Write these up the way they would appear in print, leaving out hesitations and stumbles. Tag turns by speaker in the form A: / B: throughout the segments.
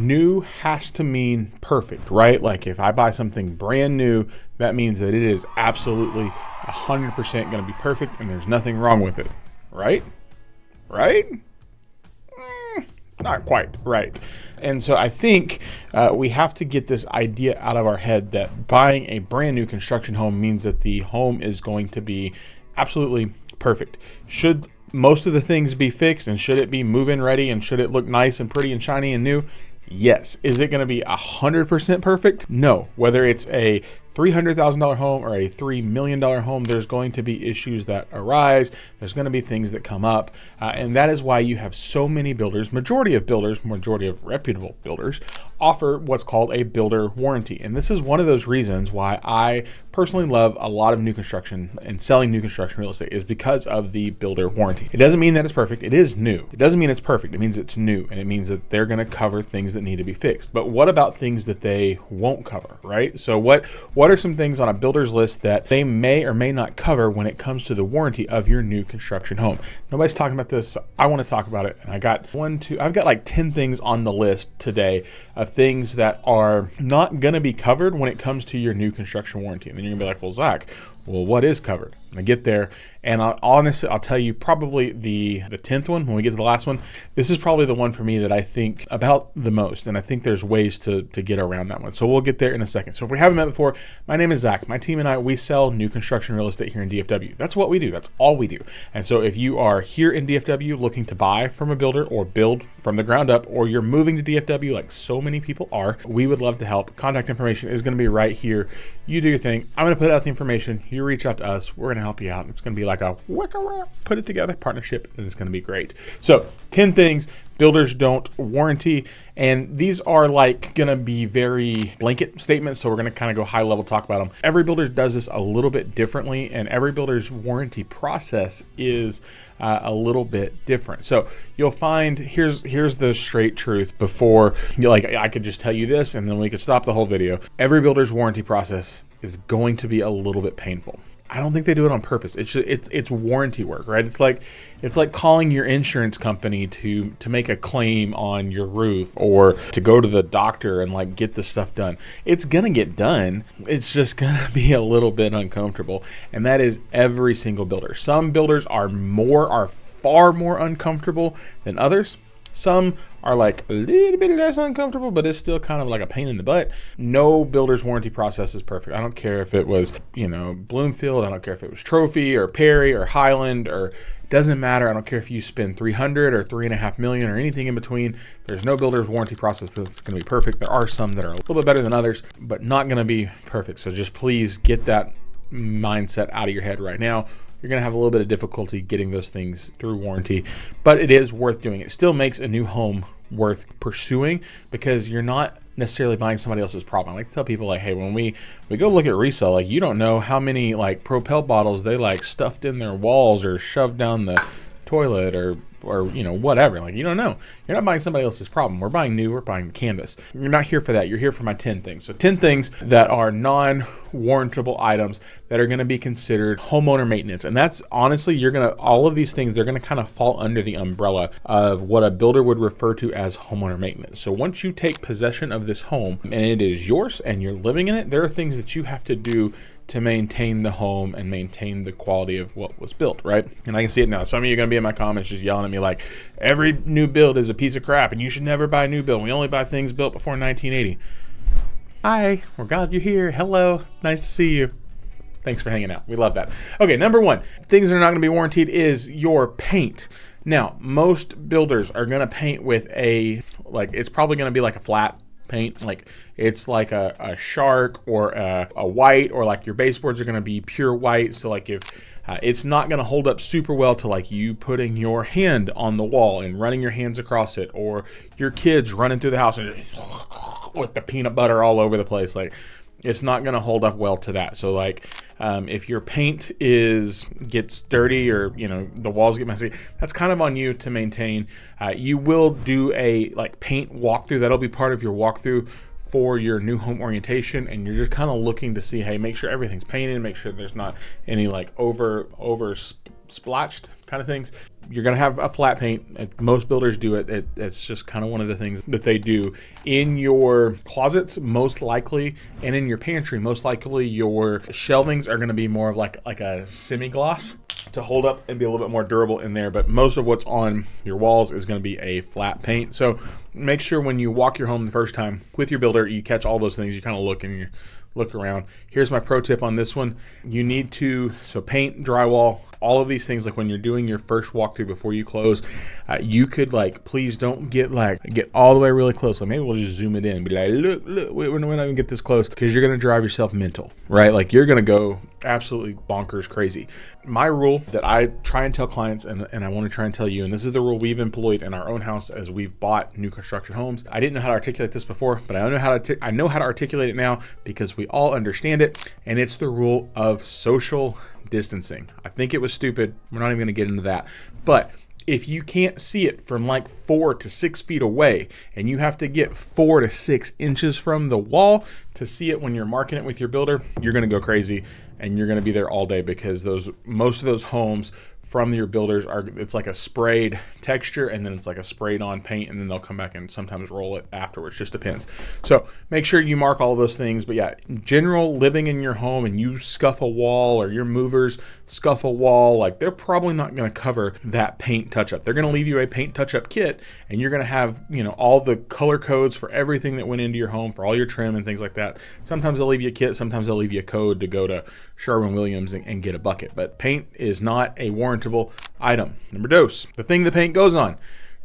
A: new has to mean perfect, right? Like if I buy something brand new, that means that it is absolutely 100% going to be perfect and there's nothing wrong with it, right? Right? Not quite right. And so I think we have to get this idea out of our head that buying a brand new construction home means that the home is going to be absolutely perfect. Should most of the things be fixed, and should it be move-in ready, and should it look nice and pretty and shiny and new? Yes. Is it going to be 100% perfect? No. Whether it's a $300,000 home or a $3 million home, there's going to be issues that arise. There's going to be things that come up. And that is why you have so many builders, majority of reputable builders, offer what's called a builder warranty. And this is one of those reasons why I personally love a lot of new construction and selling new construction real estate, is because of the builder warranty. It doesn't mean that it's perfect. It is new. It doesn't mean it's perfect. It means it's new. And it means that they're going to cover things that need to be fixed. But what about things that they won't cover, right? So what are some things on a builder's list that they may or may not cover when it comes to the warranty of your new construction home? Nobody's talking about this, so I want to talk about it. And I've got like 10 things on the list today of things that are not going to be covered when it comes to your new construction warranty. And then you're gonna be like, well, Zach, what is covered? And I get there, and I'll tell you probably the 10th one, when we get to the last one. This is probably the one for me that I think about the most, and I think there's ways to get around that one. So we'll get there in a second. So if we haven't met before, my name is Zach. My team and I, we sell new construction real estate here in DFW. That's what we do. That's all we do. And so if you are here in DFW looking to buy from a builder or build from the ground up, or you're moving to DFW like so many people are, we would love to help. Contact information is going to be right here. You do your thing. I'm going to put out the information. You reach out to us. We're going to help you out. It's going to be like a put it together partnership, and it's going to be great. So 10 things builders don't warranty, and these are like going to be very blanket statements, so we're going to kind of go high level talk about them. Every builder does this a little bit differently, and every builder's warranty process is a little bit different. So you'll find, here's the straight truth before, I could just tell you this and then we could stop the whole video. Every builder's warranty process is going to be a little bit painful. I don't think they do it on purpose. It's warranty work, right? It's like calling your insurance company to make a claim on your roof, or to go to the doctor and like get the stuff done. It's gonna get done. It's just gonna be a little bit uncomfortable, and that is every single builder. Some builders are far more uncomfortable than others. Some are like a little bit less uncomfortable, but it's still kind of like a pain in the butt. No builder's warranty process is perfect. I don't care if it was, Bloomfield. I don't care if it was Trophy or Perry or Highland, or it doesn't matter. I don't care if you spend $300 or $3.5 million or anything in between. There's no builder's warranty process that's going to be perfect. There are some that are a little bit better than others, but not going to be perfect. So just please get that mindset out of your head right now. You're going to have a little bit of difficulty getting those things through warranty, but it is worth doing. It still makes a new home worth pursuing, because you're not necessarily buying somebody else's problem. I like to tell people, like, hey, when we go look at resale, like, you don't know how many like Propel bottles they like stuffed in their walls or shoved down the toilet or whatever. Like, you don't know. You're not buying somebody else's problem. We're buying new. We're buying canvas. You're not here for that. You're here for my 10 things. So 10 things that are non-warrantable items that are going to be considered homeowner maintenance. And that's honestly, all of these things, they're going to kind of fall under the umbrella of what a builder would refer to as homeowner maintenance. So once you take possession of this home and it is yours and you're living in it, there are things that you have to do to maintain the home and maintain the quality of what was built, right? And I can see it now. Some of you are going to be in my comments just yelling at me like, every new build is a piece of crap and you should never buy a new build. We only buy things built before 1980. Hi, we're glad you're here. Hello, nice to see you. Thanks for hanging out. We love that. Okay, number one, things that are not going to be warranted is your paint. Now, most builders are going to paint with it's probably going to be like a flat paint, like it's like a shark or a white, or like your baseboards are going to be pure white. So like if it's not going to hold up super well to like you putting your hand on the wall and running your hands across it, or your kids running through the house and just with the peanut butter all over the place. Like, it's not going to hold up well to that. So like if your paint gets dirty, or the walls get messy, that's kind of on you to maintain. You will do a paint walkthrough. That'll be part of your walkthrough for your new home orientation, and you're just kind of looking to see, hey, make sure everything's painted, make sure there's not any over splotched kind of things, you're going to have a flat paint. Most builders do it. It's just kind of one of the things that they do. In your closets, most likely, and in your pantry, most likely your shelvings are going to be more of like a semi-gloss to hold up and be a little bit more durable in there. But most of what's on your walls is going to be a flat paint. So make sure when you walk your home the first time with your builder, you catch all those things. You kind of look and you look around. Here's my pro tip on this one. You need to, so paint, drywall, all of these things, like when you're doing your first walkthrough before you close, you could please don't get all the way really close. Like maybe we'll just zoom it in and be like, look, we're not gonna get this close, because you're gonna drive yourself mental, right? Like you're gonna go absolutely bonkers crazy. My rule that I try and tell clients, and I want to try and tell you, and this is the rule we've employed in our own house as we've bought new construction homes. I didn't know how to articulate this before, but I know how to articulate it now because we all understand it, and it's the rule of social distancing. I think it was stupid. We're not even going to get into that. But if you can't see it from 4 to 6 feet away, and you have to get 4 to 6 inches from the wall to see it when you're marking it with your builder, you're going to go crazy and you're going to be there all day, because most of those homes from your builders it's like a sprayed texture, and then it's like a sprayed on paint, and then they'll come back and sometimes roll it afterwards. Just depends. So make sure you mark all of those things. But yeah, general living in your home and you scuff a wall, or your movers scuff a wall, they're probably not going to cover that paint touch up. They're going to leave you a paint touch up kit, and you're going to have all the color codes for everything that went into your home, for all your trim and things like that. Sometimes they'll leave you a kit, sometimes they'll leave you a code to go to Sherwin-Williams and get a bucket. But paint is not a warrantable item. Number dose, the thing the paint goes on,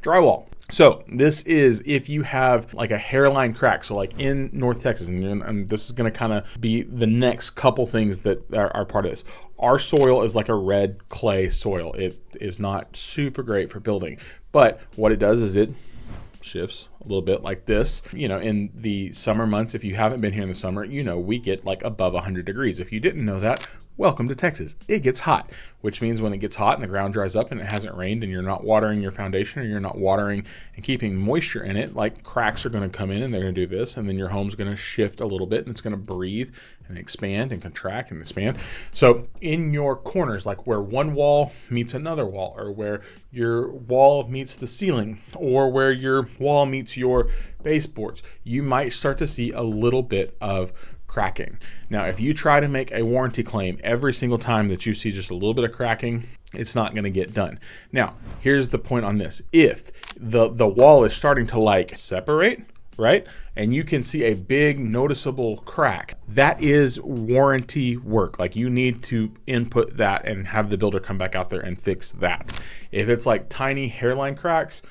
A: drywall. So this is if you have a hairline crack. So in North Texas, and this is going to kind of be the next couple things that are part of this. Our soil is like a red clay soil. It is not super great for building, but what it does is it shifts a little bit like this. In the summer months, if you haven't been here in the summer, we get above 100 degrees. If you didn't know that, welcome to Texas. It gets hot, which means when it gets hot and the ground dries up and it hasn't rained and you're not watering your foundation, or you're not watering and keeping moisture in it, cracks are going to come in and they're going to do this, and then your home's going to shift a little bit and it's going to breathe and expand and contract and expand. So in your corners, where one wall meets another wall, or where your wall meets the ceiling, or where your wall meets your baseboards, you might start to see a little bit of cracking. Now, if you try to make a warranty claim every single time that you see just a little bit of cracking, it's not going to get done. Now, here's the point on this. If the wall is starting to separate, right, and you can see a big noticeable crack, that is warranty work. You need to input that and have the builder come back out there and fix that. If it's tiny hairline cracks,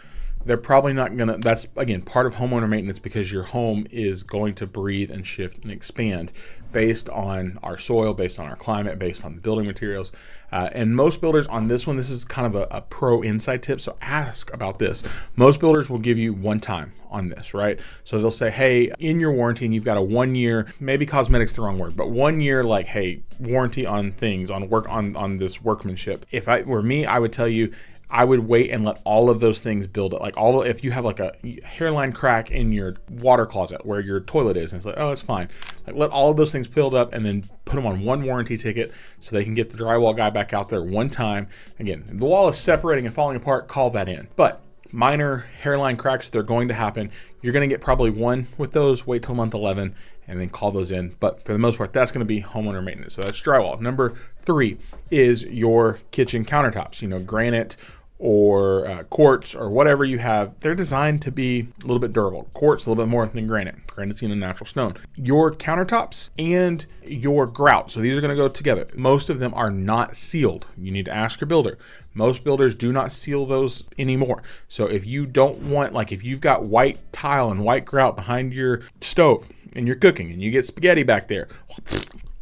A: they're probably not gonna, that's again part of homeowner maintenance, because your home is going to breathe and shift and expand based on our soil, based on our climate, based on the building materials. And most builders on this one, this is kind of a pro inside tip, so ask about this. Most builders will give you one time on this, right? So they'll say, hey, in your warranty, and you've got a 1 year, maybe cosmetic's the wrong word, but 1 year, hey, warranty on things, on work, on this workmanship. If I were me, I would tell you, I would wait and let all of those things build up. If you have a hairline crack in your water closet where your toilet is, and it's oh, it's fine. Let all of those things build up and then put them on one warranty ticket so they can get the drywall guy back out there one time. Again, if the wall is separating and falling apart, call that in. But minor hairline cracks, they're going to happen. You're going to get probably one with those. Wait till month 11 and then call those in. But for the most part, that's going to be homeowner maintenance. So that's drywall. Number 3 is your kitchen countertops. Granite or quartz or whatever you have. They're designed to be a little bit durable. Quartz a little bit more than granite. Granite's natural stone. Your countertops and your grout, so these are going to go together. Most of them are not sealed. You need to ask your builder. Most builders do not seal those anymore. So if you don't want, if you've got white tile and white grout behind your stove and you're cooking and you get spaghetti back there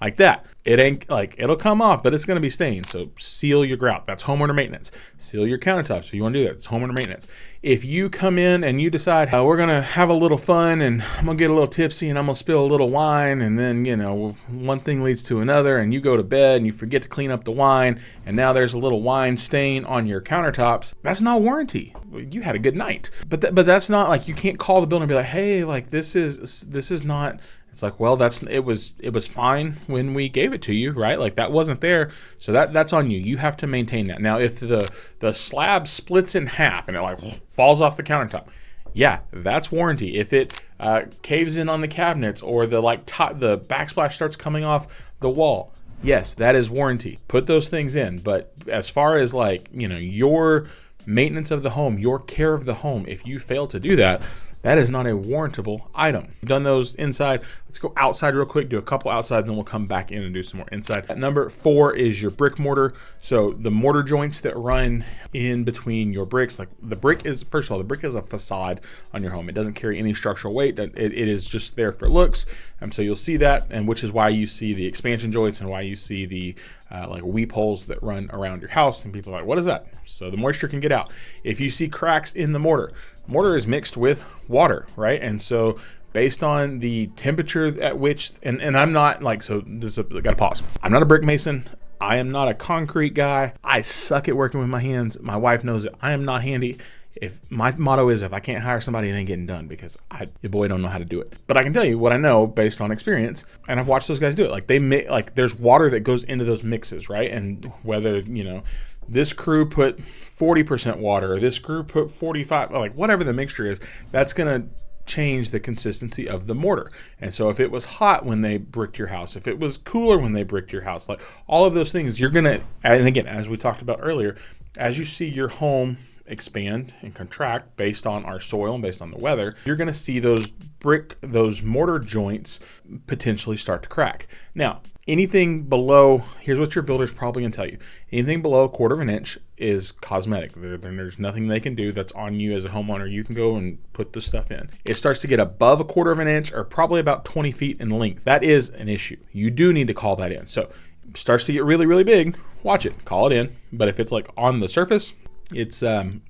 A: like that, it ain't it'll come off, but it's going to be stained. So seal your grout. That's homeowner maintenance. Seal your countertops if you want to do that. It's homeowner maintenance. If you come in and you decide we're going to have a little fun and I'm going to get a little tipsy and I'm going to spill a little wine, and then one thing leads to another, and you go to bed and you forget to clean up the wine, and now there's a little wine stain on your countertops, that's not warranty. You had a good night, but that's not you can't call the builder and be like, hey, this is not It's like, well, it was fine when we gave it to you, right? Like that wasn't there, so that's on you. You have to maintain that. Now, if the slab splits in half and it like falls off the countertop, yeah, that's warranty. If it caves in on the cabinets, or the backsplash starts coming off the wall, yes, that is warranty. Put those things in. But as far as like, your maintenance of the home, your care of the home, if you fail to do that, that is not a warrantable item. We've done those inside. Let's go outside real quick, do a couple outside, and then we'll come back in and do some more inside. Number 4 is your brick mortar. So the mortar joints that run in between your bricks, like the brick is, first of all, the brick is a facade on your home. It doesn't carry any structural weight. It is just there for looks. So you'll see that, and which is why you see the expansion joints and why you see the like weep holes that run around your house. And people are like, what is that? So the moisture can get out. If you see cracks in the mortar is mixed with water, right? And so based on the temperature at which, and I'm not like, so this is, I gotta pause. I'm not a brick mason. I am not a concrete guy. I suck at working with my hands. My wife knows it. I am not handy. If my motto is, if I can't hire somebody, it ain't getting done, because your boy don't know how to do it. But I can tell you what I know based on experience, and I've watched those guys do it. Like there's water that goes into those mixes, right? And whether, this crew put 40% water, or this crew put 45, like whatever the mixture is, that's gonna change the consistency of the mortar. And so if it was hot when they bricked your house, if it was cooler when they bricked your house, like all of those things, you're gonna, and again, as we talked about earlier, as you see your home expand and contract based on our soil and based on the weather, you're going to see those mortar joints potentially start to crack. Now, anything below, here's what your builder's probably going to tell you. Anything below 1/4 of an inch is cosmetic. There's nothing they can do. That's on you as a homeowner. You can go and put the stuff in. It starts to get above 1/4 of an inch, or probably about 20 feet in length. That is an issue. You do need to call that in. So it starts to get really, really big, watch it, call it in. But if it's like on the surface, it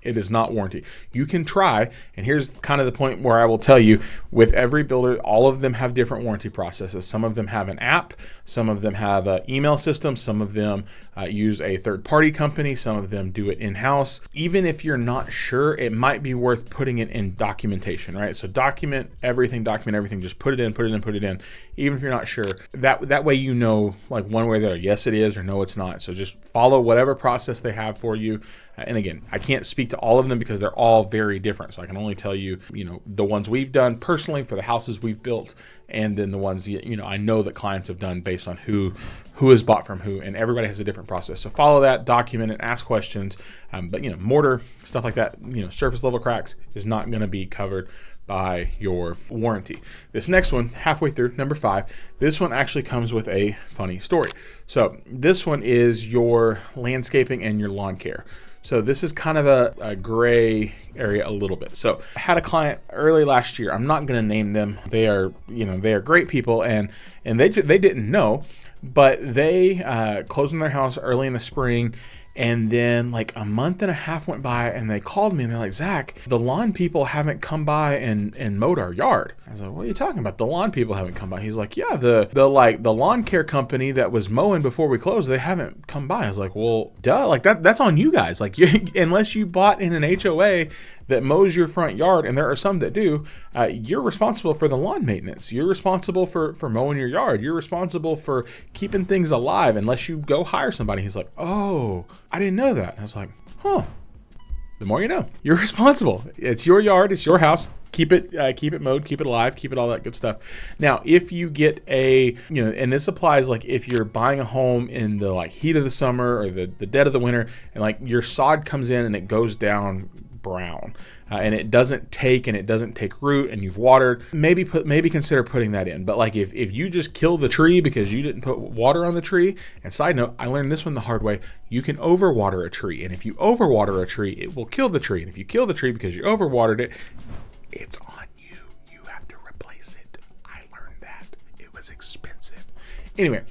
A: is not warranty. You can try, and here's kind of the point where I will tell you, with every builder, all of them have different warranty processes. Some of them have an app, some of them have an email system, some of them use a third-party company, some of them do it in-house. Even if you're not sure, it might be worth putting it in documentation, right? So document everything, just put it in, even if you're not sure. That way you know, like one way or the other, yes it is, or no it's not. So just follow whatever process they have for you. And again, I can't speak to all of them because they're all very different. So I can only tell you, the ones we've done personally for the houses we've built, and then the ones, I know that clients have done based on who has bought from who, and everybody has a different process. So follow that, document it, ask questions. But mortar, stuff like that, surface level cracks is not going to be covered by your warranty. This next one, halfway through, number 5, this one actually comes with a funny story. So this one is your landscaping and your lawn care. So this is kind of a gray area a little bit. So I had a client early last year. I'm not going to name them. They are great people, and they didn't know, but they closed on their house early in the spring. And then like a month and a half went by, and they called me and they're like, Zach, the lawn people haven't come by and mowed our yard. I was like, what are you talking about? The lawn people haven't come by. He's like, yeah, the lawn care company that was mowing before we closed, they haven't come by. I was like, well, duh, like that's on you guys. Like unless you bought in an HOA that mows your front yard, and there are some that do, you're responsible for the lawn maintenance. You're responsible for mowing your yard. You're responsible for keeping things alive unless you go hire somebody. He's like, oh, I didn't know that. I was like, huh. The more you know. You're responsible. It's your yard. It's your house. Keep it mowed, keep it alive, keep it all that good stuff. Now, if you get and this applies like if you're buying a home in the like heat of the summer or the dead of the winter, and like your sod comes in and it goes down brown, and it doesn't take root, and you've watered, maybe consider putting that in. But like if you just kill the tree because you didn't put water on the tree, and side note, I learned this one the hard way, you can overwater a tree, and if you overwater a tree, it will kill the tree, and if you kill the tree because you overwatered it, it's on you. You have to replace it. I learned that. It was expensive. Anyway,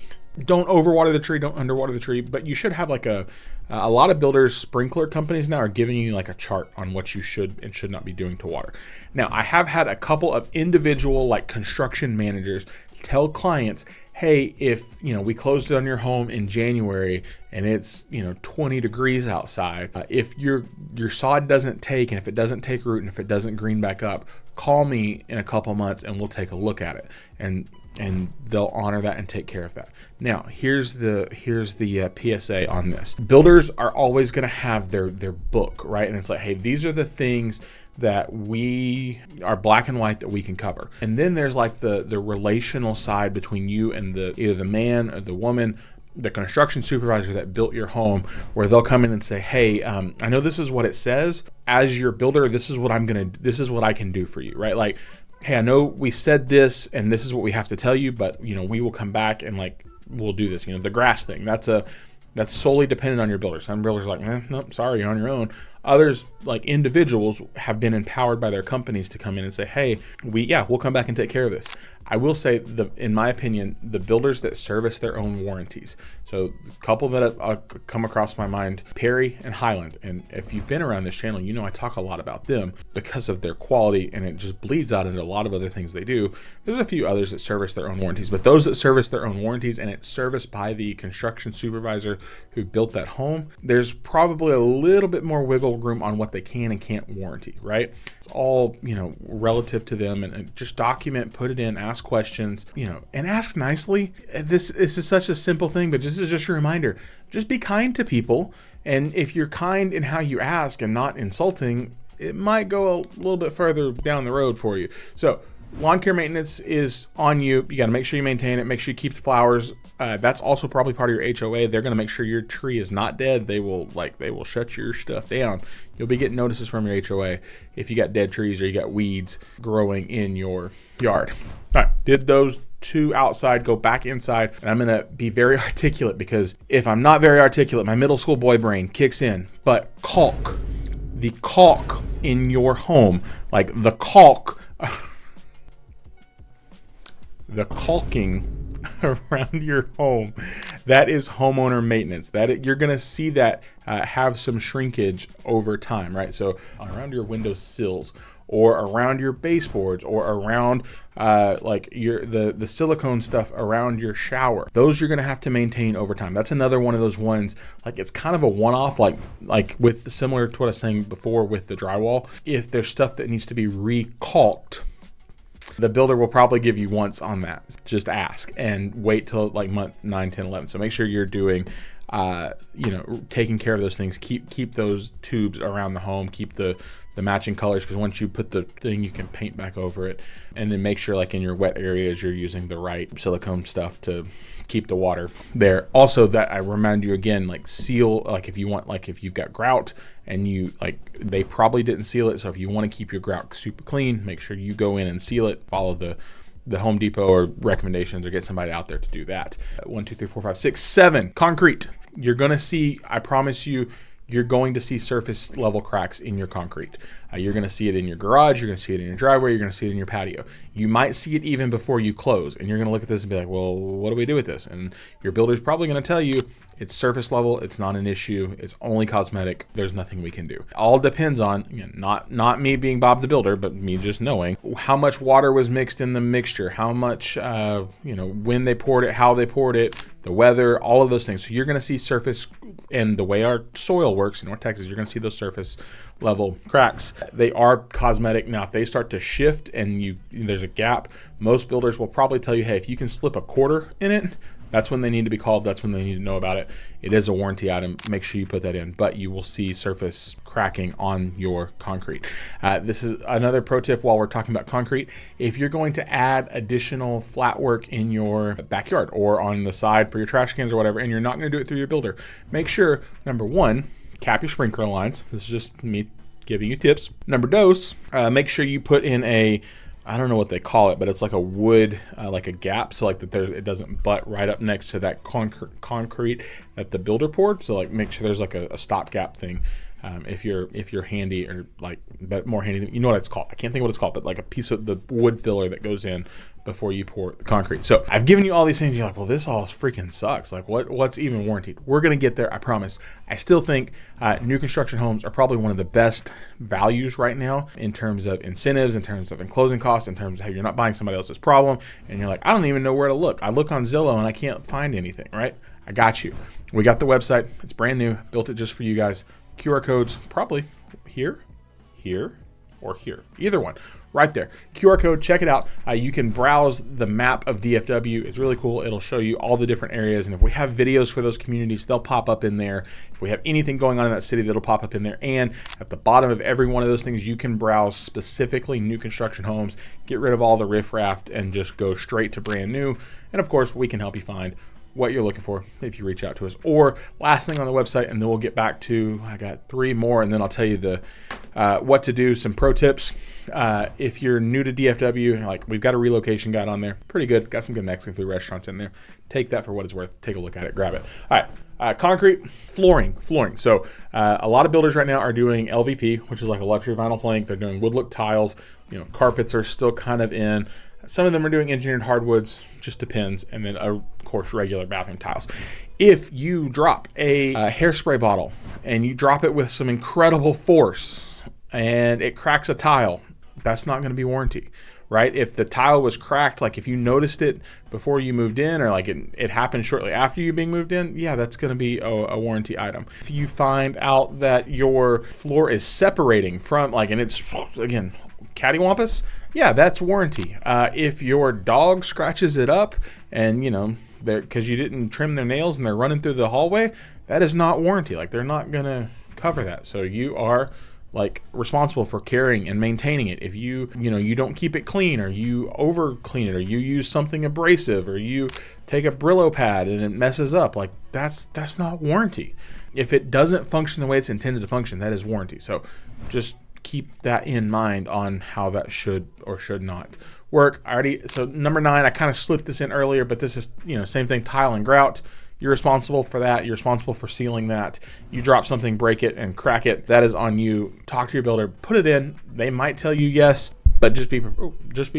A: don't overwater the tree, don't underwater the tree, but you should have like a lot of builders, sprinkler companies now are giving you like a chart on what you should and should not be doing to water. Now, I have had a couple of individual like construction managers tell clients, hey, if we closed it on your home in January and it's 20 degrees outside, if your sod doesn't take, and if it doesn't take root, and if it doesn't green back up, call me in a couple months and we'll take a look at it. And they'll honor that and take care of that. Now, here's the PSA on this. Builders are always going to have their book, right? And it's like, hey, these are the things that we are black and white that we can cover. And then there's like the relational side between you and either the man or the woman, the construction supervisor that built your home, where they'll come in and say, hey, I know this is what it says. As your builder, this is what I can do for you, right? Like, hey, I know we said this and this is what we have to tell you, but we will come back and like, we'll do this. The grass thing, that's solely dependent on your builder. Some builders are like, nope, sorry, you're on your own. Others, like individuals, have been empowered by their companies to come in and say, hey, we'll come back and take care of this. I will say, in my opinion, the builders that service their own warranties. So a couple that have come across my mind, Perry and Highland. And if you've been around this channel, I talk a lot about them because of their quality, and it just bleeds out into a lot of other things they do. There's a few others that service their own warranties, but those that service their own warranties and it's serviced by the construction supervisor who built that home, there's probably a little bit more wiggle room on what they can and can't warranty, right? It's all, relative to them, and just document, put it in, ask questions, and ask nicely. This is such a simple thing, but this is just a reminder. Just be kind to people. And if you're kind in how you ask and not insulting, it might go a little bit further down the road for you. So lawn care maintenance is on you. You got to make sure you maintain it. Make sure you keep the flowers. That's also probably part of your HOA. They're going to make sure your tree is not dead. They will shut your stuff down. You'll be getting notices from your HOA if you got dead trees or you got weeds growing in your yard. All right, did those two outside, go back inside, and I'm going to be very articulate, because if I'm not very articulate, my middle school boy brain kicks in. But the caulk in your home, like the caulk, the caulking around your home, that is homeowner maintenance. You're going to see that have some shrinkage over time, right? So around your window sills, or around your baseboards, or around the silicone stuff around your shower, those you're going to have to maintain over time. That's another one of those ones, like it's kind of a one-off, like with similar to what I was saying before with the drywall. If there's stuff that needs to be re-caulked, the builder will probably give you once on that. Just ask and wait till like month 9, 10, 11. So make sure you're doing, taking care of those things. Keep those tubes around the home. Keep the matching colors, because once you put the thing, you can paint back over it. And then make sure, like in your wet areas, you're using the right silicone stuff to keep the water there. Also, that I remind you again, like seal, like if you've got grout and they probably didn't seal it. So if you want to keep your grout super clean, make sure you go in and seal it. Follow the Home Depot or recommendations, or get somebody out there to do that. 1, 2, 3, 4, 5, 6, 7. Concrete. You're going to see, I promise you, you're going to see surface level cracks in your concrete. You're going to see it in your garage. You're going to see it in your driveway. You're going to see it in your patio. You might see it even before you close, and you're going to look at this and be like, well, what do we do with this? And your builder's probably going to tell you it's surface level. It's not an issue. It's only cosmetic. There's nothing we can do. All depends on, not me being Bob the Builder, but me just knowing how much water was mixed in the mixture, how much, when they poured it, how they poured it, the weather, all of those things. So you're going to see surface, and the way our soil works in North Texas, you're going to see those surface level cracks. They are cosmetic. Now, if they start to shift and there's a gap, most builders will probably tell you, hey, if you can slip a quarter in it, that's when they need to be called. That's when they need to know about it. It is a warranty item. Make sure you put that in. But you will see surface cracking on your concrete. This is another pro tip while we're talking about concrete. If you're going to add additional flat work in your backyard or on the side for your trash cans or whatever, and you're not going to do it through your builder, make sure, number one, cap your sprinkler lines. This is just me giving you tips. Number dos, make sure you put in I don't know what they call it, but it's like a wood, like a gap, so like that it doesn't butt right up next to that concrete that the builder poured. So like make sure there's like a stopgap thing. If you're handy, or like, but more handy, you know what it's called. I can't think of what it's called, but like a piece of the wood filler that goes in before you pour the concrete. So I've given you all these things. You're like, well, this all freaking sucks. Like what's even warranted? We're going to get there. I promise. I still think new construction homes are probably one of the best values right now in terms of incentives, in terms of enclosing costs, in terms of, hey, you're not buying somebody else's problem. And you're like, I don't even know where to look. I look on Zillow and I can't find anything, right? I got you. We got the website. It's brand new. Built it just for you guys. QR codes probably here, or here. Either one. right there. QR code, check it out. You can browse the map of DFW. It's really cool. It'll show you all the different areas. And if we have videos for those communities, they'll pop up in there. If we have anything going on in that city, that'll pop up in there. And at the bottom of every one of those things, you can browse specifically new construction homes, get rid of all the riffraff, and just go straight to brand new. And of course, we can help you find what you're looking for if you reach out to us. Or last thing on the website, and then we'll get back to, I got 3 more, and then I'll tell you the what to do, some pro tips. If you're new to DFW, like, we've got a relocation guide on there, pretty good, got some good Mexican food restaurants in there. Take that for what it's worth. Take a look at it, grab it. All right. Concrete, flooring. So a lot of builders right now are doing LVP, which is like a luxury vinyl plank. They're doing wood look tiles. Carpets are still kind of in. Some of them are doing engineered hardwoods, just depends. And then, of course, regular bathroom tiles. If you drop a hairspray bottle and you drop it with some incredible force and it cracks a tile, that's not going to be warranty, right? If the tile was cracked, like if you noticed it before you moved in, or like it happened shortly after you being moved in, yeah, that's going to be a warranty item. If you find out that your floor is separating from, and it's, again, cattywampus, yeah, that's warranty. If your dog scratches it up and, because you didn't trim their nails and they're running through the hallway, that is not warranty. They're not going to cover that. So you are responsible for carrying and maintaining it. If you don't keep it clean, or you over clean it, or you use something abrasive, or you take a Brillo pad and it messes up, that's not warranty. If it doesn't function the way it's intended to function, that is warranty. So just keep that in mind on how that should or should not work. So number 9, I kind of slipped this in earlier, but this is, same thing, tile and grout. You're responsible for that. You're responsible for sealing that. You drop something, break it, and crack it, that is on you. Talk to your builder, put it in. They might tell you yes, but just be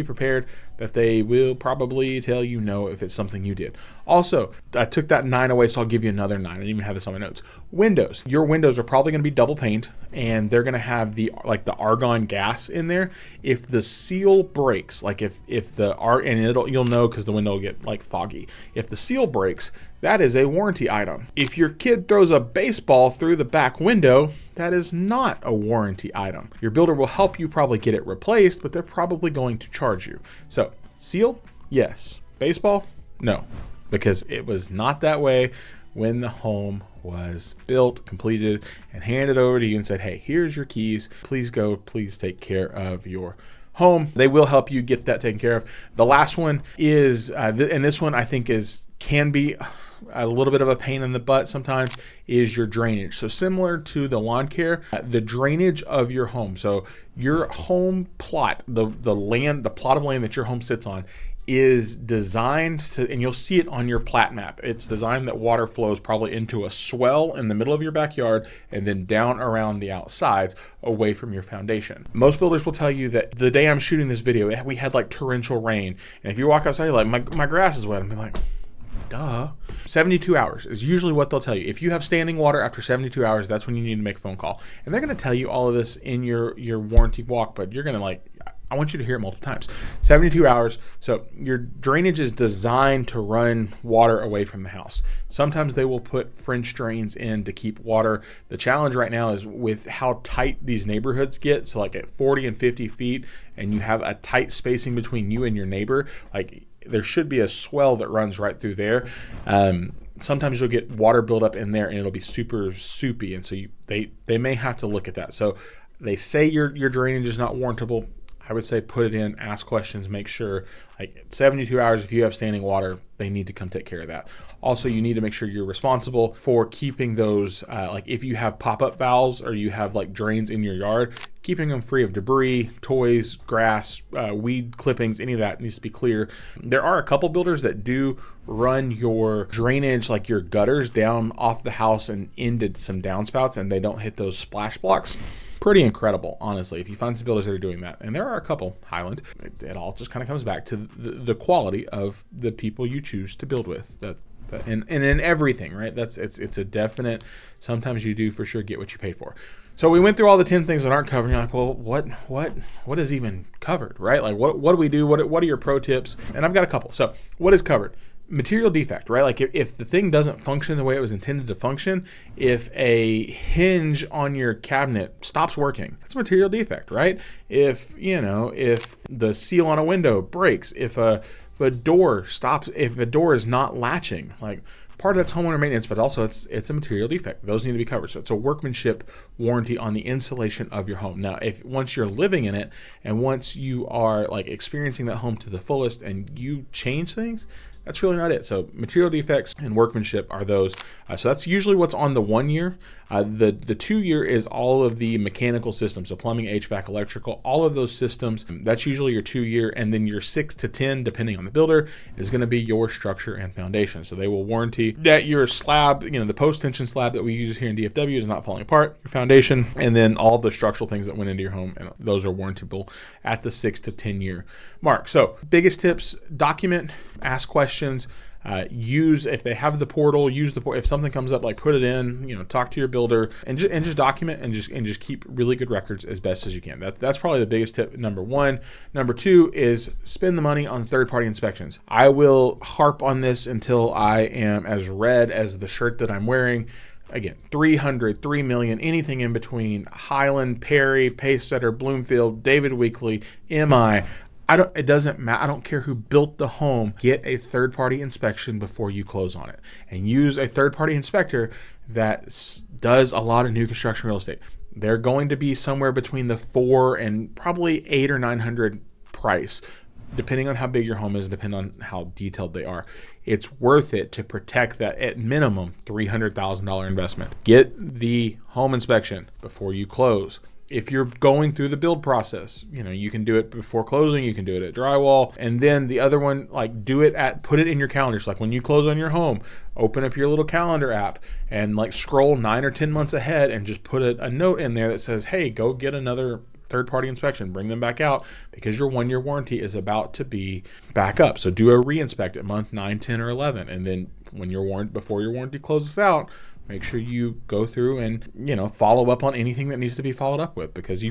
A: prepared that they will probably tell you no if it's something you did. Also, I took that 9 away, so I'll give you another 9. I didn't even have this on my notes. Windows. Your windows are probably going to be double paned, and they're going to have the argon gas in there. If the seal breaks, you'll know because the window will get foggy. If the seal breaks, that is a warranty item. If your kid throws a baseball through the back window, that is not a warranty item. Your builder will help you probably get it replaced, but they're probably going to charge you. So seal, yes. Baseball, no, because it was not that way when the home was built, completed, and handed over to you and said, hey, here's your keys. Please go, please take care of your home. They will help you get that taken care of. The last one is, and this one I think can be a little bit of a pain in the butt sometimes, is your drainage. So similar to the lawn care, the drainage of your home. So your home plot, the plot of land that your home sits on, is designed to, and you'll see it on your plat map, it's designed that water flows probably into a swell in the middle of your backyard and then down around the outsides away from your foundation. Most builders will tell you that the day I'm shooting this video, we had torrential rain, and if you walk outside, you're like, my grass is wet. I'm like, duh. 72 hours is usually what they'll tell you. If you have standing water after 72 hours, that's when you need to make a phone call. And they're going to tell you all of this in your warranty walk, but you're going to I want you to hear it multiple times. 72 hours. So your drainage is designed to run water away from the house. Sometimes they will put French drains in to keep water. The challenge right now is with how tight these neighborhoods get. So at 40 and 50 feet, and you have a tight spacing between you and your neighbor, there should be a swell that runs right through there. Sometimes you'll get water buildup in there and it'll be super soupy. And so they may have to look at that. So they say your drainage is not warrantable. I would say put it in, ask questions, make sure 72 hours, if you have standing water, they need to come take care of that. Also, you need to make sure you're responsible for keeping those, if you have pop-up valves or you have drains in your yard, keeping them free of debris, toys, grass, weed clippings, any of that needs to be clear. There are a couple builders that do run your drainage, your gutters, down off the house and into some downspouts, and they don't hit those splash blocks. Pretty incredible, honestly, if you find some builders that are doing that. And there are a couple, Highland. It all just kind of comes back to the quality of the people you choose to build with. And in everything, right? It's a definite, sometimes you do for sure get what you pay for. So we went through all the 10 things that aren't covered. You're well, what is even covered, right? What do we do? What are your pro tips? And I've got a couple. So what is covered? Material defect, right? Like if the thing doesn't function the way it was intended to function, if a hinge on your cabinet stops working, that's a material defect, right? If the seal on a window breaks, if a door stops, if a door is not latching, like part of that's homeowner maintenance, but also it's a material defect. Those need to be covered. So it's a workmanship warranty on the insulation of your home. Now, if once you're living in it and once you are like experiencing that home to the fullest and you change things, that's really not it. So material defects and workmanship are those. So that's usually what's on the 1 year. The 2 year is all of the mechanical systems. So plumbing, HVAC, electrical, all of those systems. That's usually your 2 year. And then your 6 to 10, depending on the builder, is going to be your structure and foundation. So they will warranty that your slab, the post tension slab that we use here in DFW is not falling apart, your foundation, and then all the structural things that went into your home. And those are warrantable at the 6 to 10 year mark. So biggest tips: document, ask questions, use, if they have the portal, use the portal. If something comes up, like put it in, talk to your builder and just document and just keep really good records as best as you can. That's probably the biggest tip, number one. Number two is spend the money on third-party inspections. I will harp on this until I am as red as the shirt that I'm wearing. Again, 300, 3 million, anything in between, Highland, Perry, Pacesetter, Bloomfield, David Weekley, MI. It doesn't matter. I don't care who built the home. Get a third-party inspection before you close on it, and use a third-party inspector that does a lot of new construction real estate. They're going to be somewhere between the 4 and probably 8 or 900 price, depending on how big your home is, depending on how detailed they are. It's worth it to protect that at minimum $300,000 investment. Get the home inspection before you close. If you're going through the build process, you can do it before closing, you can do it at drywall. And then the other one, like put it in your calendar. So like when you close on your home, open up your little calendar app and like scroll 9 or 10 months ahead and just put a note in there that says, hey, go get another third-party inspection, bring them back out, because your 1 year warranty is about to be back up. So do a re-inspect at month 9, 10, or 11. And then when before your warranty closes out, make sure you go through and follow up on anything that needs to be followed up with, because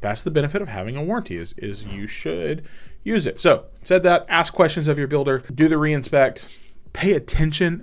A: that's the benefit of having a warranty is you should use it. So said that, ask questions of your builder, do the re-inspect, pay attention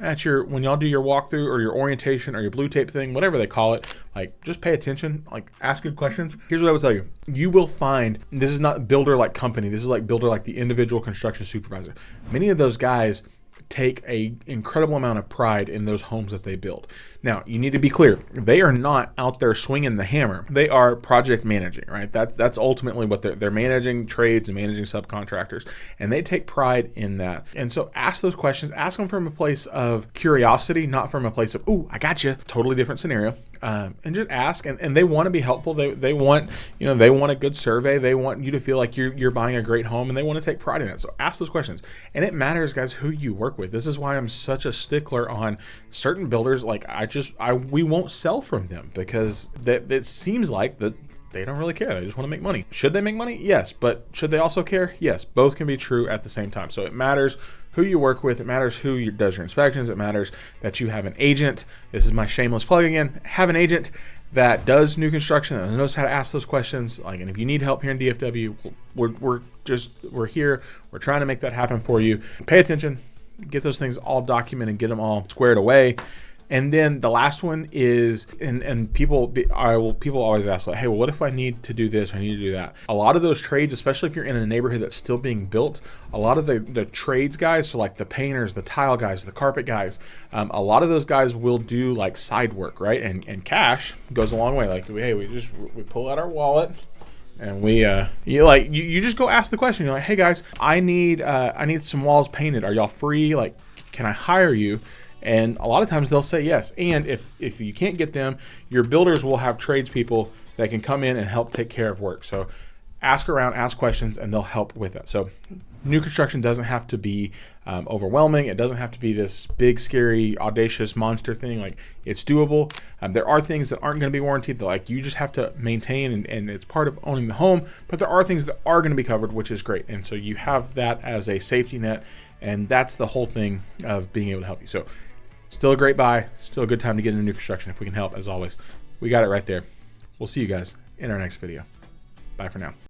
A: when y'all do your walkthrough or your orientation or your blue tape thing, whatever they call it. Like, just pay attention, like ask good questions. Here's what I will tell you. You will find, this is not builder like company, this is like builder like the individual construction supervisor. Many of those guys take a incredible amount of pride in those homes that they build. Now, you need to be clear. They are not out there swinging the hammer. They are project managing, right? That's ultimately what they're managing trades and managing subcontractors, and they take pride in that. And so ask those questions. Ask them from a place of curiosity, not from a place of, ooh, I got you. Totally different scenario. And just ask, and they want to be helpful. They want a good survey. They want you to feel like you're buying a great home, and they want to take pride in it. So ask those questions. And it matters, guys, who you work with. This is why I'm such a stickler on certain builders. Like we won't sell from them, because it seems like that they don't really care. They just want to make money. Should they make money? Yes. But should they also care? Yes. Both can be true at the same time. So it matters who you work with. It matters who does your inspections. It matters that you have an agent. This is my shameless plug again. Have an agent that does new construction and knows how to ask those questions. And if you need help here in DFW, we're here. We're trying to make that happen for you. Pay attention. Get those things all documented. Get them all squared away. And then the last one is, and people always ask, like, hey, well, what if I need to do this? I need to do that. A lot of those trades, especially if you're in a neighborhood that's still being built, a lot of the trades guys, so like the painters, the tile guys, the carpet guys, a lot of those guys will do like side work, right? And cash goes a long way. Like, hey, we pull out our wallet. And you just go ask the question. You're like, hey guys, I need some walls painted. Are y'all free? Like, can I hire you? And a lot of times they'll say yes. And if you can't get them, your builders will have tradespeople that can come in and help take care of work. So ask around, ask questions, and they'll help with that. So new construction doesn't have to be overwhelming. It doesn't have to be this big, scary, audacious monster thing. Like, it's doable. There are things that aren't going to be warranted that, like, you just have to maintain, and it's part of owning the home. But there are things that are going to be covered, which is great. And so you have that as a safety net, and that's the whole thing of being able to help you. So still a great buy, still a good time to get into new construction if we can help. As always, we got it right there. We'll see you guys in our next video. Bye for now.